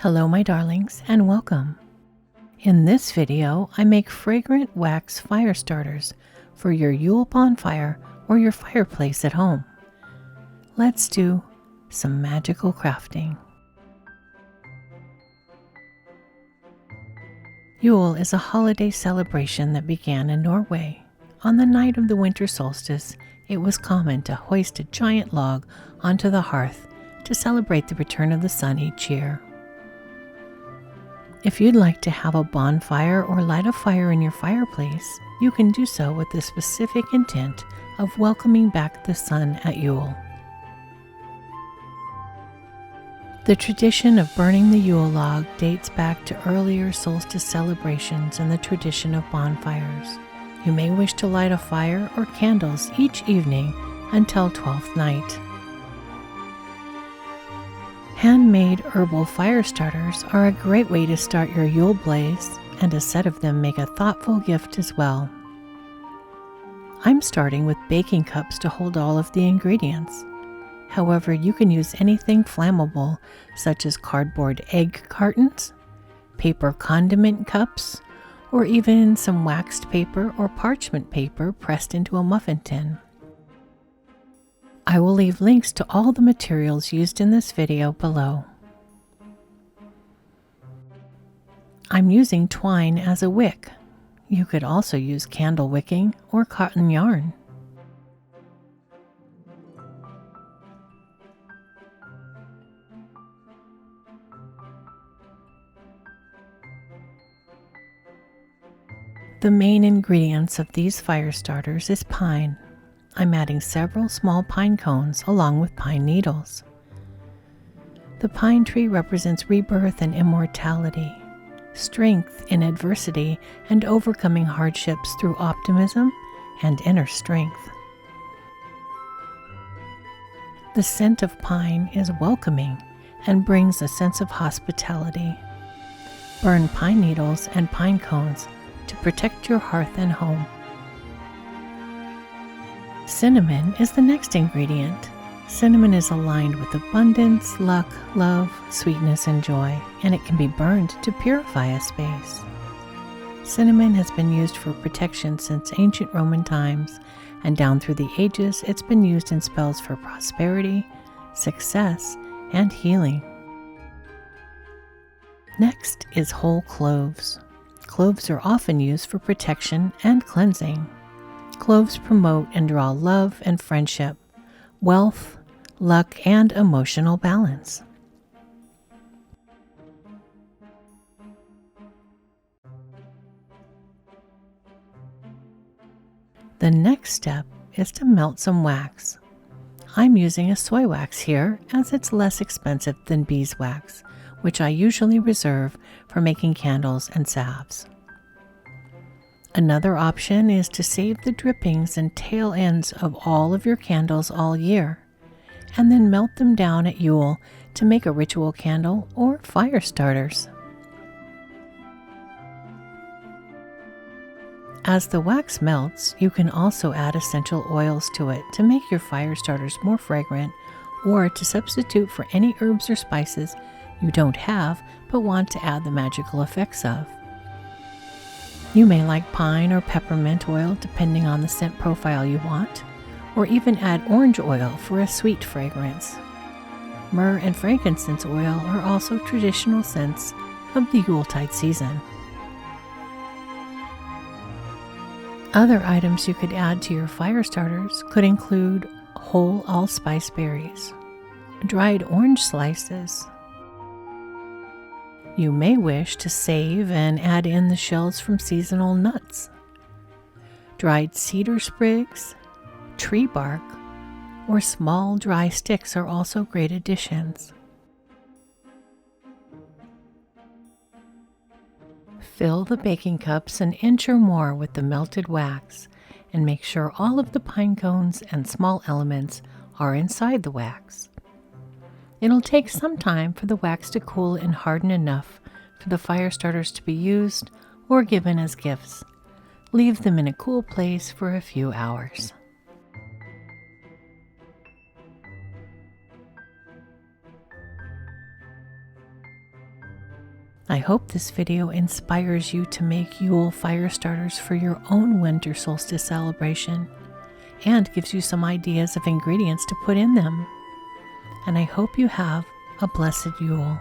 Hello my darlings and welcome. In this video I make fragrant wax fire starters for your Yule bonfire or your fireplace at home. Let's do some magical crafting. Yule is a holiday celebration that began in Norway. On the night of the winter solstice, it was common to hoist a giant log onto the hearth to celebrate the return of the sun each year. If you'd like to have a bonfire or light a fire in your fireplace, you can do so with the specific intent of welcoming back the sun at Yule. The tradition of burning the Yule log dates back to earlier solstice celebrations and the tradition of bonfires. You may wish to light a fire or candles each evening until 12th night. Handmade herbal fire starters are a great way to start your Yule blaze, and a set of them make a thoughtful gift as well. I'm starting with baking cups to hold all of the ingredients. However, you can use anything flammable such as cardboard egg cartons, paper condiment cups, or even some waxed paper or parchment paper pressed into a muffin tin. I will leave links to all the materials used in this video below. I'm using twine as a wick. You could also use candle wicking or cotton yarn. The main ingredients of these fire starters is pine. I'm adding several small pine cones along with pine needles. The pine tree represents rebirth and immortality, strength in adversity, and overcoming hardships through optimism and inner strength. The scent of pine is welcoming and brings a sense of hospitality. Burn pine needles and pine cones to protect your hearth and home. Cinnamon is the next ingredient. Cinnamon is aligned with abundance, luck, love, sweetness, and joy, and it can be burned to purify a space. Cinnamon has been used for protection since ancient Roman times, and down through the ages it's been used in spells for prosperity, success, and healing. Next is whole cloves. Cloves are often used for protection and cleansing. Cloves promote and draw love and friendship, wealth, luck, and emotional balance. The next step is to melt some wax. I'm using a soy wax here as it's less expensive than beeswax, which I usually reserve for making candles and salves. Another option is to save the drippings and tail ends of all of your candles all year, and then melt them down at Yule to make a ritual candle or fire starters. As the wax melts, you can also add essential oils to it to make your fire starters more fragrant, or to substitute for any herbs or spices you don't have but want to add the magical effects of. You may like pine or peppermint oil depending on the scent profile you want, or even add orange oil for a sweet fragrance. Myrrh and frankincense oil are also traditional scents of the Yuletide season. Other items you could add to your fire starters could include whole allspice berries, dried orange slices. You may wish to save and add in the shells from seasonal nuts. Dried cedar sprigs, tree bark, or small dry sticks are also great additions. Fill the baking cups an inch or more with the melted wax and make sure all of the pine cones and small elements are inside the wax. It'll take some time for the wax to cool and harden enough for the fire starters to be used or given as gifts. Leave them in a cool place for a few hours. I hope this video inspires you to make Yule fire starters for your own winter solstice celebration and gives you some ideas of ingredients to put in them. And I hope you have a blessed Yule.